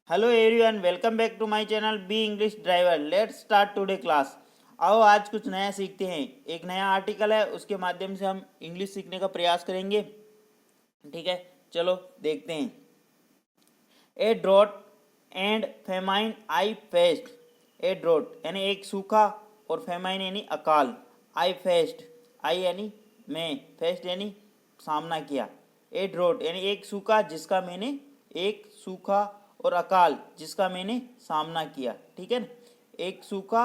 Hello everyone, welcome back to my channel be English driver. Let's start today class. आओ आज कुछ नया सीखते हैं। एक नया आर्टिकल है, उसके माध्यम से हम इंग्लिश सीखने का प्रयास करेंगे। ठीक है, चलो देखते हैं। A drought and famine I faced. A drought यानी एक सूखा और फेमाइन यानी अकाल। आई फेस्ट, आई यानी मैं, फेस्ट यानी सामना किया। ए ड्रॉट यानी एक सूखा जिसका मैंने, एक सूखा और अकाल जिसका मैंने सामना किया। ठीक है ना, एक सूखा।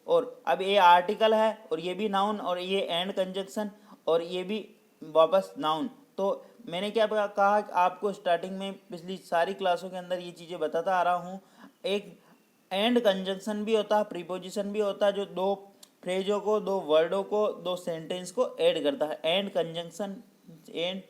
और अब ये आर्टिकल है और ये भी नाउन और ये एंड कंजक्शन और ये भी वापस नाउन। तो मैंने क्या कहा कि आपको स्टार्टिंग में पिछली सारी क्लासों के अंदर ये चीज़ें बताता आ रहा हूँ। एक एंड कंजंक्शन भी होता है, प्रीपोजिशन भी होता है, जो दो फ्रेजों को, दो वर्डों को, दो सेंटेंस को ऐड करता है। एंड कंजंक्शन, एंड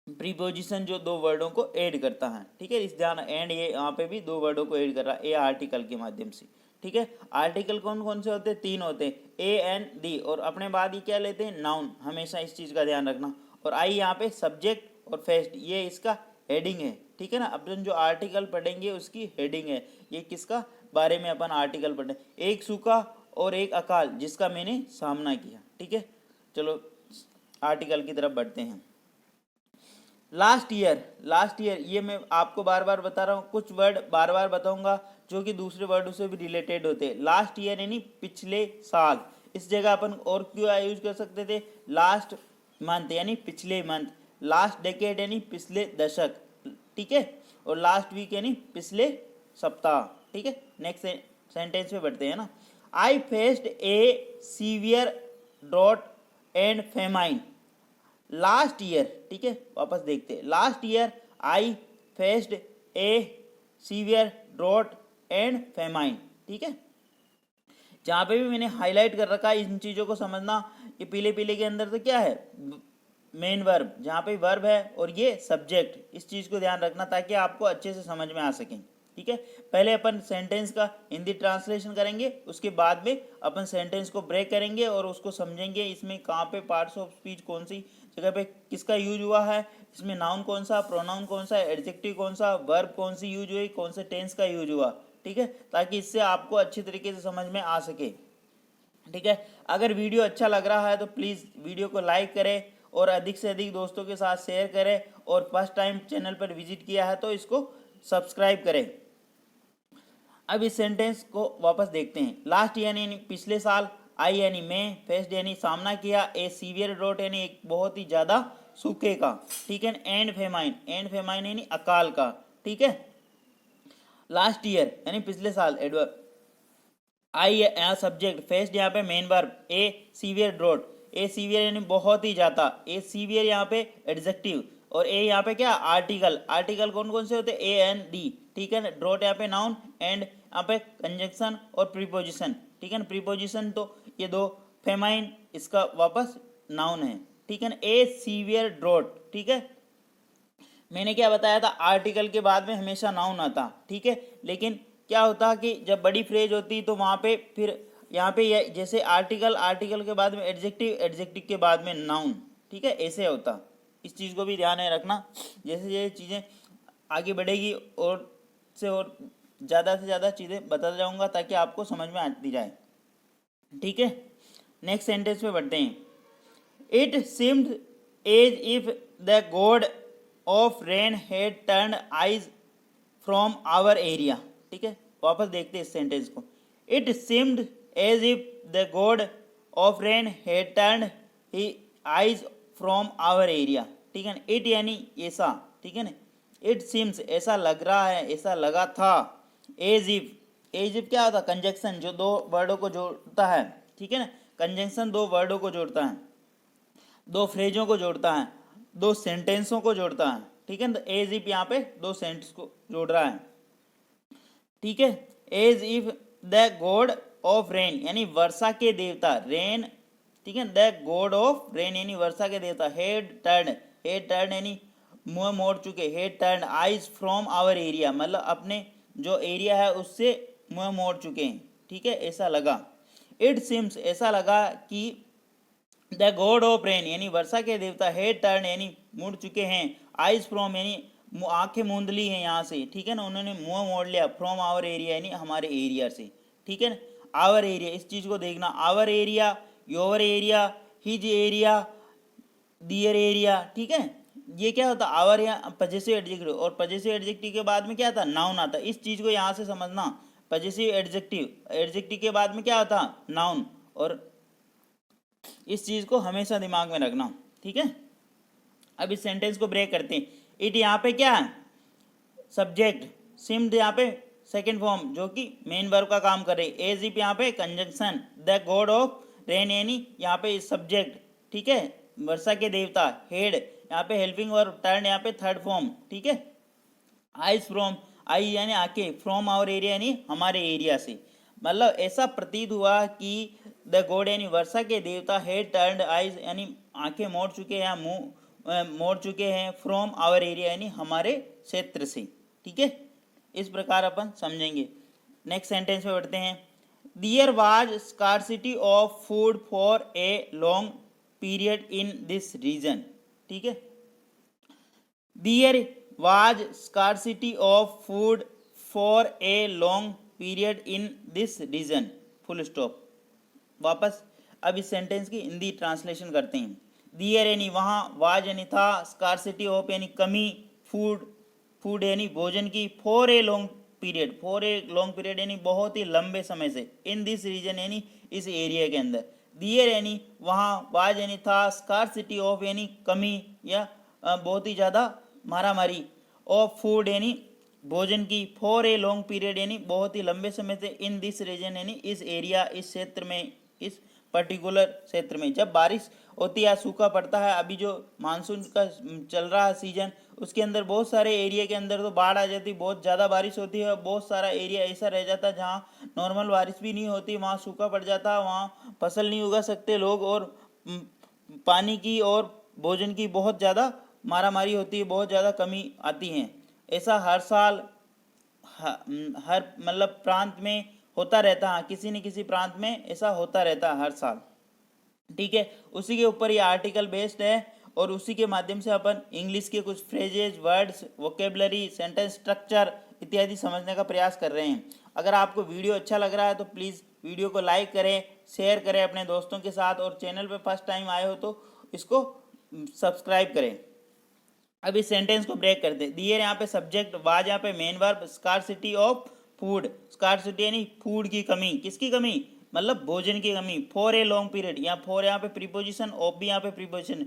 प्रीपोजिशन जो दो वर्डों को ऐड करता है। ठीक है, इस ध्यान, एंड ये यहाँ पे भी दो वर्डों को ऐड कर रहा है ए आर्टिकल के माध्यम से। ठीक है, आर्टिकल कौन कौन से होते हैं? तीन होते हैं, ए एन डी। और अपने बाद ये क्या लेते हैं? नाउन। हमेशा इस चीज़ का ध्यान रखना। और आई यहाँ पे सब्जेक्ट और फेस्ट, ये इसका हेडिंग है। ठीक है ना, अपन जो आर्टिकल पढ़ेंगे उसकी हेडिंग है। ये किसका बारे में अपन आर्टिकल पढ़े? एक सूखा और एक अकाल जिसका मैंने सामना किया। ठीक है, चलो आर्टिकल की तरफ बढ़ते हैं। लास्ट ईयर, लास्ट ईयर ये मैं आपको बार बार बता रहा हूँ, कुछ वर्ड बार बार बताऊंगा जो कि दूसरे वर्डों से भी रिलेटेड होते हैं। लास्ट ईयर यानी पिछले साल। इस जगह अपन और क्यों यूज कर सकते थे? लास्ट मंथ यानी पिछले मंथ। लास्ट डेकेड यानी पिछले दशक। ठीक है, और लास्ट वीक यानी पिछले सप्ताह। ठीक है, नेक्स्ट सेंटेंस पे बढ़ते हैं ना। I faced a severe drought and famine last year. ठीक है, वापस देखते हैं। Last year I faced a severe drought and famine. ठीक है, जहाँ पे भी मैंने हाईलाइट कर रखा है इन चीज़ों को समझना। ये पीले पीले के अंदर तो क्या है? मेन वर्ब, जहाँ पे वर्ब है और ये सब्जेक्ट। इस चीज़ को ध्यान रखना ताकि आपको अच्छे से समझ में आ सके। ठीक है, पहले अपन सेंटेंस का हिंदी ट्रांसलेशन करेंगे, उसके बाद में अपन सेंटेंस को ब्रेक करेंगे और उसको समझेंगे इसमें कहाँ पे पार्ट्स ऑफ स्पीच कौन सी जगह पे किसका यूज हुआ है, इसमें नाउन कौन सा, प्रोनाउन कौन सा, एडजेक्टिव कौन सा, वर्ब कौन सी यूज हुई, कौन से टेंस का यूज हुआ। ठीक है, ताकि इससे आपको अच्छी तरीके से समझ में आ सके। ठीक है, अगर वीडियो अच्छा लग रहा है तो प्लीज़ वीडियो को लाइक करें और अधिक से अधिक दोस्तों के साथ शेयर करें। और फर्स्ट टाइम चैनल पर विजिट किया है तो इसको सब्सक्राइब करें। अब इस सेंटेंस को वापस देखते हैं। लास्ट यानी पिछले साल, आई यानी मैं, फेस्ट यानी सामना किया, ए सीवियर ड्रॉट यानी एक बहुत ही ज़्यादा सूखे का। ठीक है, एंड फेमाइन, एंड फेमाइन यानी अकाल का। ठीक है, लास्ट ईयर यानी पिछले साल, एडवर्ब। आई यहाँ सब्जेक्ट, फेस्ट यहाँ पे main verb, a severe drought, a severe यानी बहुत ही ज़्यादा, ए सीवियर यहाँ पे एडजेक्टिव, और ए यहाँ पे क्या? आर्टिकल। आर्टिकल कौन कौन से होते हैं? A N D. ठीक है ना, ड्रॉट यहाँ पे नाउन, एंड यहाँ पे कंजक्शन और प्रीपोजिशन। ठीक है ना, प्रीपोजिशन तो ये दो, फेमाइन इसका वापस नाउन है। ठीक है ना, ए सीवियर ड्रॉट। ठीक है, मैंने क्या बताया था? आर्टिकल के बाद में हमेशा नाउन आता। ठीक है, लेकिन क्या होता कि जब बड़ी फ्रेज होती तो वहाँ पे फिर यहाँ पे जैसे आर्टिकल, आर्टिकल के बाद में एडजेक्टिव, एडजेक्टिव के बाद में नाउन। ठीक है, ऐसे होता। इस चीज़ को भी ध्यान में रखना। जैसे ये चीज़ें आगे बढ़ेगी और से और ज़्यादा से ज़्यादा चीज़ें बताता जाऊँगा ताकि आपको समझ में आती जाए। ठीक है, नेक्स्ट सेंटेंस पे बढ़ते हैं। It seemed as if the god of rain had turned eyes from our area. ठीक है, वापस देखते हैं इस सेंटेंस को। It seemed as if the god of rain had turned eyes from our area. ठीक है ना, इट यानी ऐसा। ठीक है ना, इट सीम्स ऐसा लग रहा है, ऐसा लगा था। एज इफ, एज इफ क्या होता? कंजक्शन, जो दो वर्डों को जोड़ता है। ठीक है ना, कंजक्शन दो वर्डों को जोड़ता है, दो फ्रेजों को जोड़ता है, दो सेंटेंसों को जोड़ता है। ठीक है ना, तो एज इफ यहाँ पे दो सेंटेंस को जोड़ रहा है। ठीक है, as if the god of rain यानी वर्षा के देवता, रेन। ठीक है, द गॉड ऑफ रेन यानी वर्षा के देवता, हेड टर्न, हेड टर्न यानी मुंह मोड़ चुके, had turn eyes from our area मतलब अपने जो एरिया है उससे मुंह मोड़ चुके हैं। ठीक है, ऐसा लगा। इट सिम्स ऐसा लगा कि द गॉड ऑफ रेन यानी वर्षा के देवता, हेड टर्न यानी मुड़ चुके हैं, आइज फ्रॉम यानी आंखें मूंद ली हैं यहाँ से, ठीक है ना, उन्होंने मुंह मोड़ लिया फ्रॉम आवर एरिया यानी हमारे एरिया से, ठीक है ना। आवर एरिया, इस चीज़ को देखना, our area, your area, his area, their area, ठीक है। ये क्या होता है, आवर या पजेसिव एडजेक्टिव, और पजेसिव एडजेक्टिव के बाद में क्या आता, नाउन आता। इस चीज़ को यहाँ से समझना, पजेसिव एडजेक्टिव, एडजेक्टिव के बाद में क्या आता, नाउन, और इस चीज़ को हमेशा दिमाग में रखना, ठीक है। अब इस सेंटेंस को ब्रेक करते हैं। इट यहाँ पे क्या है, सब्जेक्ट, सिम्ड यहाँ पे सेकेंड फॉर्म जो कि मेन वर्ब का काम कर रही है, एज इफ यहाँ पे conjunction, the god of rain यानी यहाँ पे सब्जेक्ट, ठीक है, वर्षा के देवता, हेड यहाँ पे हेल्पिंग वर्ब, टर्न यहाँ पे थर्ड फॉर्म, ठीक है। आइज फ्रॉम, आई यानी आंखें, फ्रॉम आवर एरिया यानी हमारे एरिया से, मतलब ऐसा प्रतीत हुआ कि द गॉड यानी वर्षा के देवता, हेड टर्न्ड आइज यानी आंखें मोड़ चुके हैं या मुंह मोड़ चुके हैं, फ्रॉम आवर एरिया यानी हमारे क्षेत्र से, ठीक है। इस प्रकार अपन समझेंगे। नेक्स्ट सेंटेंस पे बढ़ते हैं। There was scarcity of food for a long period in this region, ठीक है। There was scarcity of food for a long period in this region, full stop। वापस अब इस सेंटेंस की हिंदी ट्रांसलेशन करते हैं। दियर यानी वहाँ, वाज यानी था, स्कार्सिटी ऑफ यानी कमी, फूड, फूड यानी भोजन की, for a long period, for a long period यानी बहुत ही लंबे समय से, इन दिस रीजन यानी इस एरिया के अंदर। दियर यानी वहाँ, वाज यानी था, स्कार्सिटी ऑफ यानी कमी या बहुत ही ज़्यादा मारामारी, ऑफ फूड यानी भोजन की, फॉर ए लॉन्ग पीरियड यानी बहुत ही लंबे समय से, इन दिस रीजन यानी इस एरिया, इस क्षेत्र में, इस पर्टिकुलर क्षेत्र में। जब बारिश होती है, सूखा पड़ता है, अभी जो मानसून का चल रहा है सीजन, उसके अंदर बहुत सारे एरिया के अंदर तो बाढ़ आ जाती, बहुत ज़्यादा बारिश होती है, बहुत सारा एरिया ऐसा रह जाता है जहाँ नॉर्मल बारिश भी नहीं होती, वहाँ सूखा पड़ जाता है, वहाँ फसल नहीं उगा सकते लोग, और पानी की और भोजन की बहुत ज़्यादा मारामारी होती है, बहुत ज़्यादा कमी आती है। ऐसा हर साल हर मतलब प्रांत में होता रहता है, किसी न किसी प्रांत में ऐसा होता रहता है हर साल, ठीक है। उसी के ऊपर ये आर्टिकल बेस्ड है, और उसी के माध्यम से अपन इंग्लिश के कुछ phrases, words, vocabulary, sentence structure इत्यादि समझने का प्रयास कर रहे हैं। अगर आपको वीडियो अच्छा लग रहा है तो प्लीज़ वीडियो को लाइक करें, शेयर करें अपने दोस्तों के साथ, और चैनल पे फर्स्ट टाइम आए हो तो इसको सब्सक्राइब करें। अब इस सेंटेंस को ब्रेक करते हैं। दियर यहाँ पे सब्जेक्ट, वाज यहाँ पे main verb, scarcity of food, scarcity यानी फूड की कमी, किसकी कमी, मतलब भोजन की कमी, फॉर ए लॉन्ग पीरियड, यहाँ फॉर यहाँ पे प्रीपोजिशन, ऑफ भी यहाँ पे प्रीपोजिशन,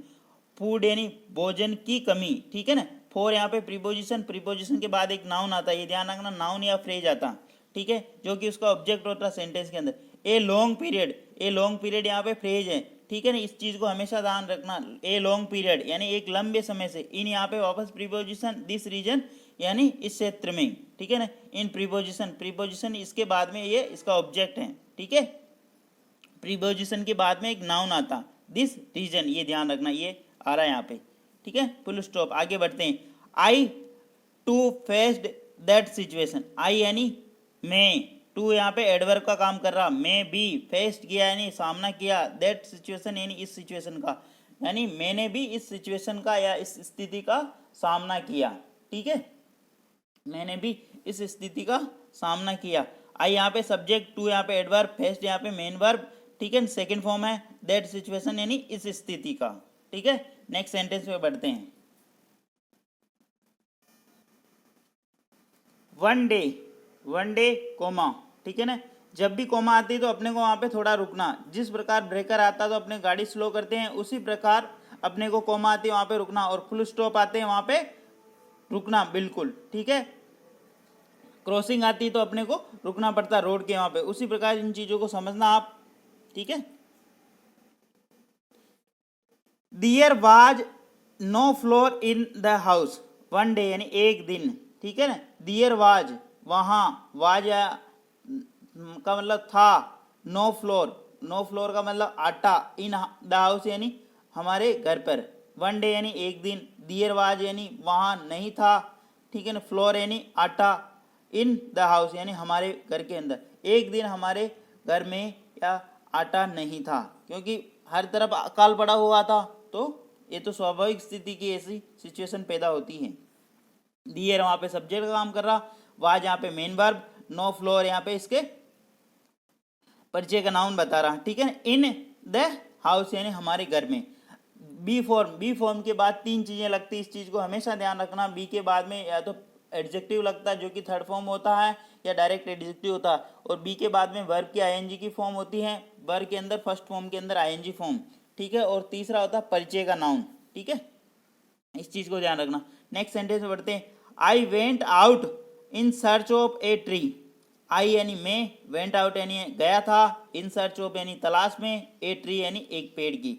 फूड यानी भोजन की कमी, ठीक है ना। फॉर यहाँ पे प्रीपोजिशन, प्रीपोजिशन के बाद एक नाउन आता है, ये ध्यान रखना, नाउन या फ्रेज आता, ठीक है, जो कि उसका ऑब्जेक्ट होता है सेंटेंस के अंदर। ए लॉन्ग पीरियड, ए लॉन्ग पीरियड यहाँ पे फ्रेज है, ठीक है ना, इस चीज़ को हमेशा ध्यान रखना। ए लॉन्ग पीरियड यानी एक लंबे समय से, इन यहाँ पे वापस प्रीपोजिशन, दिस रीजन यानी इस क्षेत्र में, ठीक है ना। इन प्रीपोजिशन, प्रीपोजिशन इसके बाद में ये इसका ऑब्जेक्ट है, ठीक है। प्रीपोजिशन के बाद में एक नाउन आता, दिस रीजन, ये ध्यान रखना, ये आ रहा है यहाँ पे, ठीक है, फुल स्टॉप। आगे बढ़ते हैं। आई टू फेस्ड दैट सिचुएशन, आई यानी मैं, टू यहाँ पे एडवर्ब का काम कर रहा, मैं भी, फेस्ड किया यानी सामना किया, दैट सिचुएशन यानी इस सिचुएशन का, यानी मैंने भी इस सिचुएशन का या इस स्थिति का सामना किया, ठीक है, मैंने भी इस स्थिति का सामना किया। आई यहाँ पे सब्जेक्ट, टू यहाँ पे एडवर्ब, फेस्ड यहाँ पे मेन वर्ब, ठीक है, सेकेंड फॉर्म है, दैट सिचुएशन यानी इस स्थिति का, ठीक है। नेक्स्ट सेंटेंस पे बढ़ते हैं। वन डे कोमा, ठीक है ना, जब भी कोमा आती है तो अपने को वहाँ पे थोड़ा रुकना, जिस प्रकार ब्रेकर आता है तो अपने गाड़ी स्लो करते हैं, उसी प्रकार अपने को कोमा आती है वहाँ पे रुकना, और फुल स्टॉप आते हैं वहाँ पे रुकना, बिल्कुल, ठीक है। क्रॉसिंग आती है तो अपने को रुकना पड़ता है रोड के वहाँ पे, उसी प्रकार इन चीज़ों को समझना आप, ठीक है। There was no flour in the house, one day यानी एक दिन, ठीक है ना। देयर वाज वहाँ, वाज का मतलब था, नो फ्लोर, नो फ्लोर का मतलब आटा, इन द हाउस यानी हमारे घर पर, वन डे यानी एक दिन, दियर वाज यानी वहाँ नहीं था, ठीक है ना, फ्लोर यानी आटा, इन द हाउस यानी हमारे घर के अंदर, एक दिन हमारे घर में या आटा नहीं था, क्योंकि हर तरफ अकाल पड़ा हुआ था, तो ये तो स्वाभाविक स्थिति की ऐसी सिचुएशन पैदा होती है। दियर वहाँ पे सब्जेक्ट का काम कर रहा, वाज यहाँ पे मेन वर्ब, नो फ्लोर यहाँ पे इसके परिचय का नाउन बता रहा, ठीक है। इन द हाउस यानी हमारे घर में। बी फॉर्म के बाद तीन चीज़ें लगती है, इस चीज़ को हमेशा ध्यान रखना। बी के बाद में या तो एडजेक्टिव लगता है जो कि थर्ड फॉर्म होता है, या डायरेक्ट एडजेक्टिव होता है, और बी के बाद में वर्ब की आईएनजी की फॉर्म होती है, वर्ब के अंदर फर्स्ट फॉर्म के अंदर आईएनजी फॉर्म, ठीक है। और तीसरा होता है परिचय का नाउन, ठीक है, इस चीज़ को ध्यान रखना। नेक्स्ट सेंटेंस में बढ़ते हैं। I went out in search of a tree. I यानी मैं, वेंट आउट यानी गया था, इन सर्च ऑफ यानी तलाश में, ए ट्री यानी एक पेड़ की,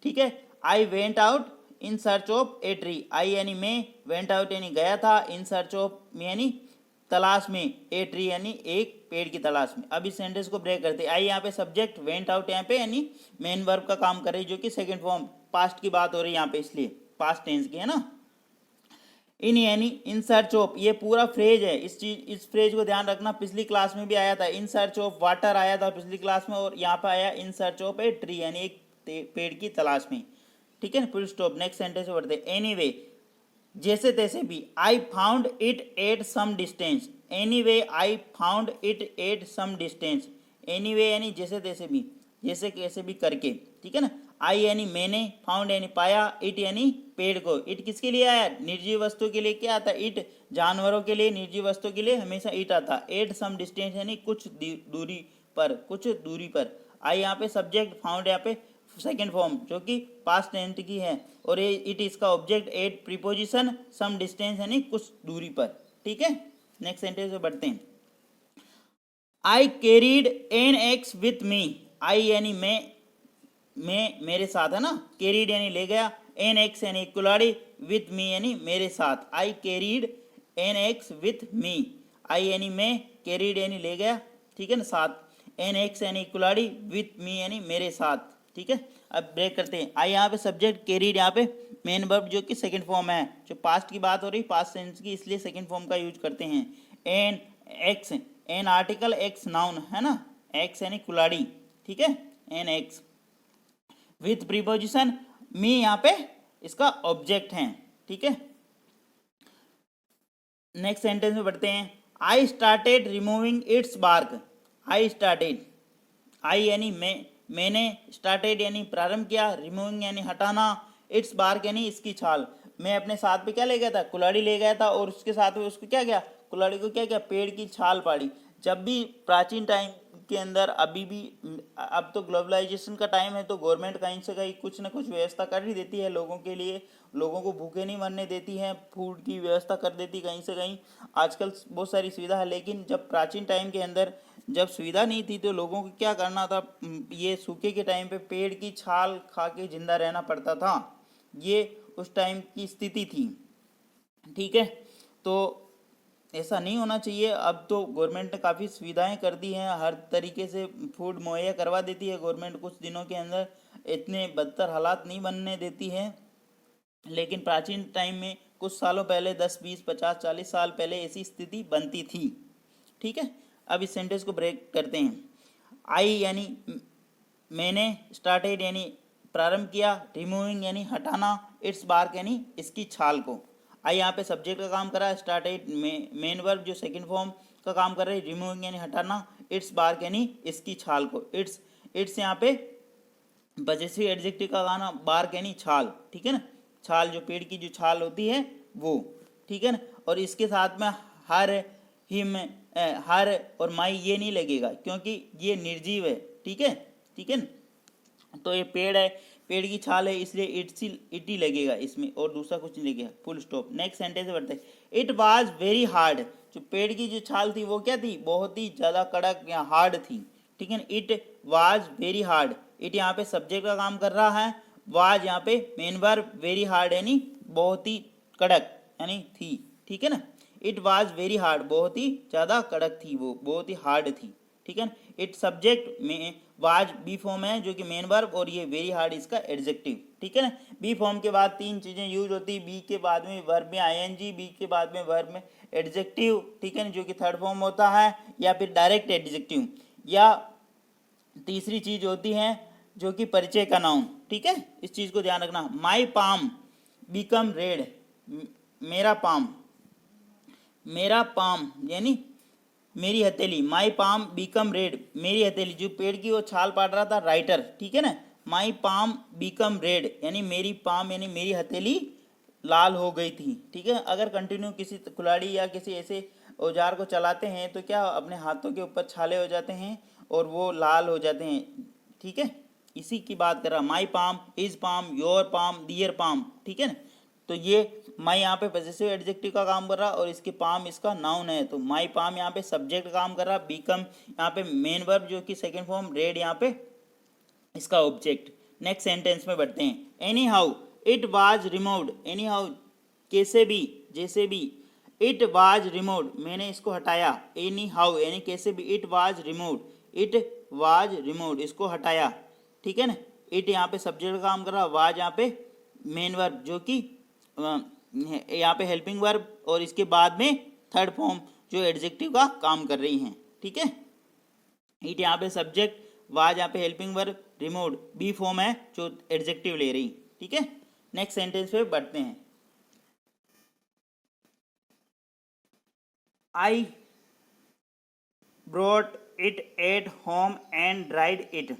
ठीक है। I went out in search of a tree, I यानी मैं, वेंट आउट यानी गया था, इन सर्च ऑफ यानी तलाश में, ए ट्री यानी एक पेड़ की तलाश में। अब इस सेंटेंस को ब्रेक करते हैं। आई यहाँ पे सब्जेक्ट, वेंट आउट यहाँ पे यानी मेन वर्ब का काम कर रही है, जो कि सेकंड फॉर्म पास्ट की बात हो रही है यहाँ पे, इसलिए पास्ट टेंस की है ना। इन यानी इन सर्च ऑफ, ये पूरा फ्रेज है, इस फ्रेज को ध्यान रखना। पिछली क्लास में भी आया था, इन सर्च ऑफ वाटर आया था पिछली क्लास में, और यहाँ पे आया इन सर्च ऑफ ए ट्री यानी एक पेड़ की तलाश में, ठीक है। Full stop. नेक्स्ट सेंटेंस में बढ़ते। एनीवे जैसे तैसे भी, I found it at some distance. Anyway I found it at some distance. Anyway यानी जैसे तैसे भी, जैसे कैसे भी करके, ठीक है ना। आई यानी मैंने, फाउंड यानी पाया, इट यानी पेड़ को। इट किसके लिए आया? निर्जीव वस्तु के लिए क्या आता है? इट जानवरों के लिए, निर्जीव वस्तु के लिए हमेशा इट आता है। एट सम डिस्टेंस यानी कुछ दूरी पर, कुछ दूरी पर। आई यहाँ पे सब्जेक्ट, फाउंड यहाँ पे सेकेंड फॉर्म जो कि पास्ट टेंस की है, और ये इट इसका object, at preposition, some distance यानी कुछ दूरी पर, ठीक है। नेक्स्ट सेंटेंस में बढ़ते हैं। I carried an axe with me. I यानी मैं मेरे साथ है ना, कैरीड यानी ले गया, एन एक्स यानी कुल्हाड़ी, विथ मी यानी मेरे साथ। I carried an axe with me. I यानी मैं, कैरीड यानी ले गया, ठीक है ना, साथ। एन एक्स यानी कुल्हाड़ी, विथ मी यानी मेरे साथ, ठीक है। अब ब्रेक करते हैं। आई यहाँ पे सब्जेक्ट, कैरीड यहाँ पे मेन वर्ब जो कि सेकंड फॉर्म है, जो पास्ट की बात हो रही, पास्ट टेंस की, इसलिए सेकंड फॉर्म का यूज करते हैं। An axe, an article, axe noun है ना, एक्स यानी कुल्हाड़ी, ठीक है, एन एक्स विथ प्रीपोजिशन, मी यहाँ पे इसका ऑब्जेक्ट है, ठीक है। नेक्स्ट सेंटेंस में बढ़ते हैं। I started removing its bark. I started, I यानी मैंने, स्टार्टेड यानी प्रारंभ किया, रिमूविंग यानी हटाना, इट्स बार्क यानी इसकी छाल। मैं अपने साथ पे क्या ले गया था? कुल्हाड़ी ले गया था, और उसके साथ में उसको क्या किया? कुल्हाड़ी को क्या किया? पेड़ की छाल पाड़ी। जब भी प्राचीन टाइम के अंदर, अभी भी, अब तो ग्लोबलाइजेशन का टाइम है, तो गवर्नमेंट कहीं से कहीं कुछ ना कुछ व्यवस्था कर ही देती है लोगों के लिए, लोगों को भूखे नहीं मरने देती है, फूड की व्यवस्था कर देती कहीं से कहीं। आजकल बहुत सारी सुविधा है, लेकिन जब प्राचीन टाइम के अंदर जब सुविधा नहीं थी, तो लोगों को क्या करना था? ये सूखे के टाइम पे पेड़ की छाल खा के जिंदा रहना पड़ता था। ये उस टाइम की स्थिति थी, ठीक है। तो ऐसा नहीं होना चाहिए। अब तो गवर्नमेंट ने काफ़ी सुविधाएं कर दी हैं, हर तरीके से फूड मुहैया करवा देती है गवर्नमेंट, कुछ दिनों के अंदर इतने बदतर हालात नहीं बनने देती है। लेकिन प्राचीन टाइम में कुछ सालों पहले, 10 20 50 40 साल पहले ऐसी स्थिति बनती थी, ठीक है। अब इस सेंटेंस को ब्रेक करते हैं। आई यानी मैंने, स्टार्टेड यानी प्रारंभ किया, रिमूविंग यानी हटाना, इट्स बार्क यानी इसकी छाल को। आई यहाँ पे सब्जेक्ट का काम कर रहा है, स्टार्टेड मेन वर्ब जो सेकंड फॉर्म का काम कर रही है, रिमूविंग यानी हटाना, इट्स बार्क यानी इसकी छाल को। इट्स यहाँ पे पजेसिव एडजेक्टिव का गाना, बार्क यानी छाल, ठीक है ना, छाल जो पेड़ की जो छाल होती है वो, ठीक है ना। और इसके साथ में हर, हिम, हर और माई ये नहीं लगेगा, क्योंकि ये निर्जीव है, ठीक है, ठीक है ना। तो ये पेड़ है, पेड़ की छाल है, इसलिए इट ही लगेगा इसमें, और दूसरा कुछ नहीं लगेगा, फुल स्टॉप। नेक्स्ट सेंटेंस बढ़ते हैं। It was very hard. जो पेड़ की जो छाल थी वो क्या थी? बहुत ही ज़्यादा कड़क या हार्ड थी, ठीक है ना। It was very hard. It यहाँ पे सब्जेक्ट का काम कर रहा है, वाज यहाँ पे मेन वर्ब, वेरी हार्ड यानी बहुत ही कड़क यानी थी, ठीक है ना। इट वाज वेरी हार्ड, बहुत ही ज़्यादा कड़क थी वो, बहुत ही हार्ड थी, ठीक है ना। इट सब्जेक्ट में वाज बी फॉर्म है जो कि मेन वर्ब, और ये वेरी हार्ड इसका एडजेक्टिव, ठीक है ना। बी फॉर्म के बाद तीन चीज़ें यूज होती, बी के बाद में वर्ब में आईएनजी, बी के बाद में वर्ब में एडजेक्टिव, ठीक है ना, जो कि थर्ड फॉर्म होता है, या फिर डायरेक्ट एडजेक्टिव, या तीसरी चीज होती है जो कि परिचय का नाउन, ठीक है। इस चीज को ध्यान रखना। माई पाम बिकम रेड, मेरा पाम, मेरा पाम यानी मेरी हथेली, माई पाम बीकम रेड, मेरी हथेली, जो पेड़ की वो छाल पाट रहा था राइटर, ठीक है ना। माई पाम बीकम रेड यानी मेरी पाम यानी मेरी हथेली लाल हो गई थी, ठीक है। अगर कंटिन्यू किसी कुल्हाड़ी या किसी ऐसे औजार को चलाते हैं तो क्या अपने हाथों के ऊपर छाले हो जाते हैं और वो लाल हो जाते हैं, ठीक है। इसी की बात कर रहा, my palm, his palm, your palm, their palm, ठीक है ना। तो ये माई यहाँ पे पॉजेसिव एडजेक्टिव का काम कर रहा और इसके पाम इसका नाउन है, तो माई पाम यहाँ पे सब्जेक्ट काम कर रहा, बीकम यहाँ पे मेन वर्ब जो कि सेकंड फॉर्म, रेड यहाँ पे इसका ऑब्जेक्ट। नेक्स्ट सेंटेंस में बढ़ते हैं। Any how it was removed, any how कैसे भी, जैसे भी, इट वाज रिमूव्ड मैंने इसको हटाया, एनी हाउ यानी कैसे भी, it was removed, it was removed इसको हटाया, ठीक है ना। इट यहाँ पे सब्जेक्ट का काम कर रहा, वाज यहाँ पे मेन वर्ब जो कि यहाँ पे हेल्पिंग वर्ब और इसके बाद में थर्ड फॉर्म जो एडजेक्टिव का काम कर रही हैं, ठीक है। इट यहाँ पे सब्जेक्ट, वाज यहाँ पे helping verb, removed be form है जो एडजेक्टिव ले रही, ठीक है। नेक्स्ट सेंटेंस पे बढ़ते हैं। आई brought it at home and dried it,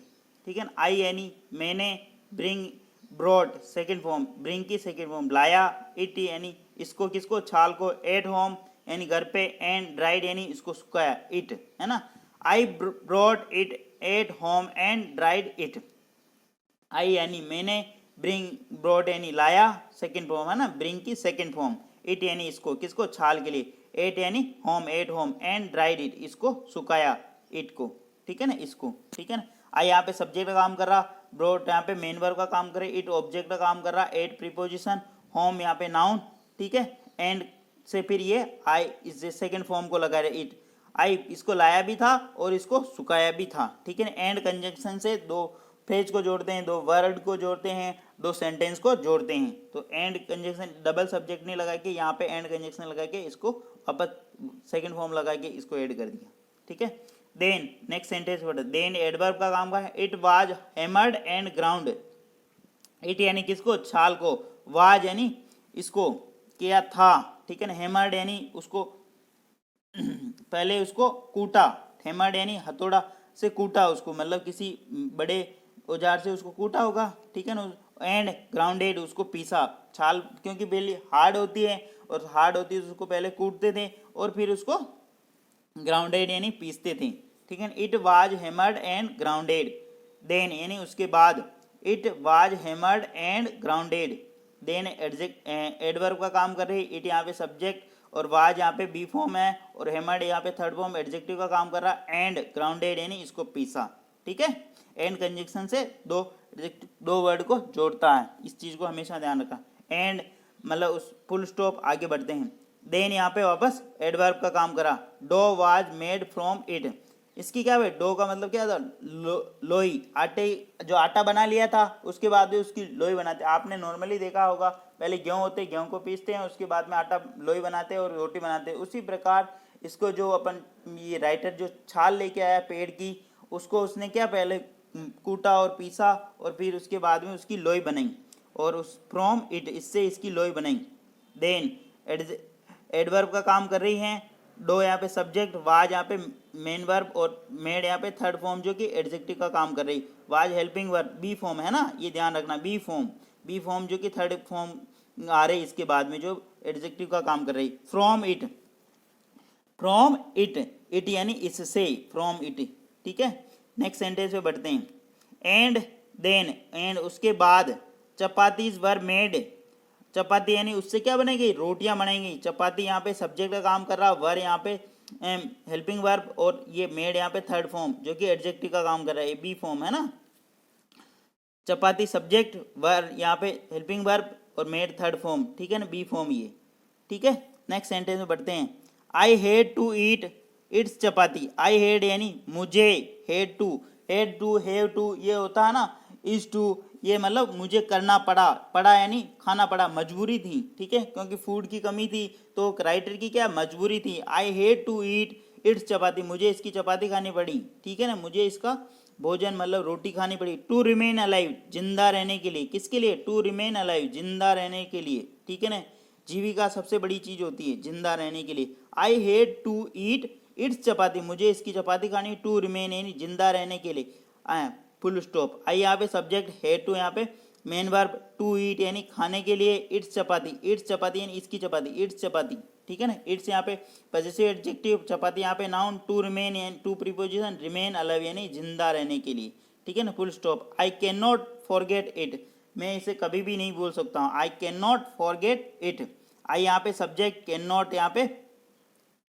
ठीक है। आई यानी मैंने, bring brought second form, bring की सेकेंड फॉर्म लाया, इट यानी इसको, किसको, छाल को, एट होम यानी घर पे, एंड ड्राइड यानी इसको सुखाया, इट है ना। I brought it at home and dried it, I यानी मैंने, ब्रिंग ब्रॉट यानी लाया, सेकेंड फॉर्म है ना, ब्रिंग की सेकेंड फॉर्म, इट यानी इसको, किसको, छाल के लिए, एट यानी home, eight home, and dried it इसको सुखाया, इट को, ठीक है ना, इसको, ठीक है ना। आई यहाँ पे सब्जेक्ट का काम कर रहा, ब्रॉट यहाँ पे मेन वर्ब का काम करे, इट ऑब्जेक्ट का काम कर रहा, एट प्रीपोजिशन, होम यहाँ पे नाउन, ठीक है। एंड से फिर ये आई इस सेकेंड फॉर्म को लगा रहे, इट, आई इसको लाया भी था और इसको सुखाया भी था, ठीक है ना। एंड कंजंक्शन से दो फ्रेज को जोड़ते हैं, दो वर्ड को जोड़ते हैं, दो सेंटेंस को जोड़ते हैं। तो एंड कंजंक्शन डबल सब्जेक्ट नहीं लगा के यहाँ पे एंड कंजंक्शन लगा के इसको वापस सेकंड फॉर्म लगा के इसको ऐड कर दिया, ठीक है। Then next sentence word, then adverb का काम का है, it was hammered and ground, it यानी किसको, छाल को, वाज यानी इसको किया था, ठीक है ना। हैमर्ड यानी उसको पहले उसको कूटा, हैमर्ड यानी हथौड़ा से कूटा उसको, मतलब किसी बड़े औजार से उसको कूटा होगा, ठीक है ना। एंड ग्राउंडेड उसको पीसा, छाल क्योंकि बेली हार्ड होती है और हार्ड होती है तो उसको पहले कूटते थे और फिर उसको ग्राउंडेड यानी पीसते थे, ठीक है। It was hammered and grounded, then यानी उसके बाद, it was hammered and grounded, then adverb का काम कर रही है, इट यहाँ पे सब्जेक्ट और वाज यहाँ पे बी फॉर्म है और हैमर्ड यहाँ पे थर्ड फॉर्म एडजेक्टिव का काम कर रहा, एंड ग्राउंडेड यानी इसको पीसा, ठीक है। एंड कंजक्शन से दो वर्ड को जोड़ता है, इस चीज़ को हमेशा ध्यान रखा। एंड मतलब उस फुल स्टॉप, आगे बढ़ते हैं। देन यहाँ पे वापस एडवर्ब का काम करा, dough was made from it, इसकी क्या है, डो का मतलब क्या था, लोई, आटे, जो आटा बना लिया था उसके बाद भी उसकी लोई बनाते। आपने नॉर्मली देखा होगा पहले गेहूँ होते, गेहूँ को पीसते हैं उसके बाद में आटा लोई बनाते हैं और रोटी बनाते हैं, उसी प्रकार इसको जो अपन ये राइटर जो छाल लेके आया पेड़ की, उसको उसने क्या पहले कूटा और पीसा और फिर उसके बाद में उसकी लोई बनाई और उस फ्रॉम इट इससे इसकी लोई बनाई। देन एडवर्ब का काम कर रही हैं, डो यहाँ पे सब्जेक्ट, वाज यहाँ पे मेन वर्ब और मेड यहाँ पे थर्ड फॉर्म जो कि एडजेक्टिव का काम कर रही, was helping verb B form है ना, ये ध्यान रखना, बी फॉर्म जो कि थर्ड फॉर्म आ रही इसके बाद में जो एडजेक्टिव का काम कर रही। फ्रॉम इट यानी इससे, फ्रॉम इट, ठीक है। नेक्स्ट सेंटेंस पे बढ़ते हैं। एंड देन, एंड उसके बाद, चपातीज वर मेड, चपाती यानी उससे क्या बनेगी, रोटियां बनेंगी। चपाती यहाँ पे सब्जेक्ट का काम कर रहा, वर यहाँ पे हेल्पिंग वर्ब और ये मेड यहाँ पे थर्ड फॉर्म जो कि एडजेक्टिव का काम कर रहा है, ये बी फॉर्म है ना। चपाती सब्जेक्ट, वर यहाँ पे हेल्पिंग वर्ब और मेड थर्ड फॉर्म, ठीक है ना, बी फॉर्म ये, ठीक है। नेक्स्ट सेंटेंस में बढ़ते हैं। I had to eat its chapati, I had यानी मुझे, हेड टू हैव टू ये होता है ना, इज टू ये मतलब मुझे करना पड़ा यानी खाना पड़ा, मजबूरी थी, ठीक है, क्योंकि फूड की कमी थी तो राइटर की क्या मजबूरी थी। आई हेड टू ईट इट्स चपाती, मुझे इसकी चपाती खानी पड़ी, ठीक है ना, मुझे इसका भोजन मतलब रोटी खानी पड़ी। टू रिमेन अलाइव, जिंदा रहने के लिए, किसके लिए, टू रिमेन अलाइव, जिंदा रहने के लिए, ठीक है ना, जीविका सबसे बड़ी चीज होती है जिंदा रहने के लिए। आई हेड टू ईट इट्स चपाती, मुझे इसकी चपाती खानी, टू रिमेन यानी जिंदा रहने के लिए, फुल स्टॉप। आई यहाँ पे सब्जेक्ट, हेड टू यहाँ पे मेन वर्ब, टू ईट यानी खाने के लिए, इट्स चपाती यानी इसकी चपाती, इट्स चपाती, ठीक है ना। इट्स यहाँ पे पॉजेसिव एडजेक्टिव, चपाती यहाँ पे नाउन, टू रिमेन यानी टू प्रीपोजिशन, रिमेन अलाइव यानी जिंदा रहने के लिए, ठीक है ना, full stop. I can not forget it, मैं इसे कभी भी नहीं भूल सकता हूँ, I can not forget it. I यहाँ पे सब्जेक्ट, कैन नॉट यहाँ पे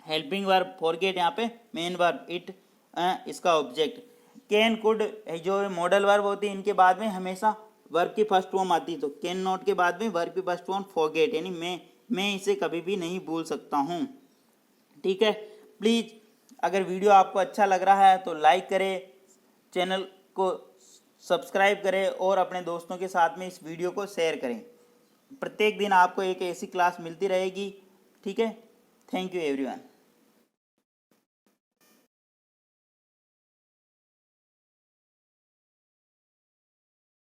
हेल्पिंग वर्ब, फॉरगेट यहाँ पे मेन वर्ब, इट इसका ऑब्जेक्ट। कैन कुड जो मॉडल वर्ब होती है इनके बाद में हमेशा वर्ब की फर्स्ट फॉर्म आती है, तो कैन नॉट के बाद में वर्ब की फर्स्ट फॉर्म फॉरगेट यानी मैं इसे कभी भी नहीं भूल सकता हूँ, ठीक है। प्लीज़ अगर वीडियो आपको अच्छा लग रहा है तो लाइक करें, चैनल को सब्सक्राइब करें और अपने दोस्तों के साथ में इस वीडियो को शेयर करें। प्रत्येक दिन आपको एक ऐसी क्लास मिलती रहेगी, ठीक है। Thank you everyone.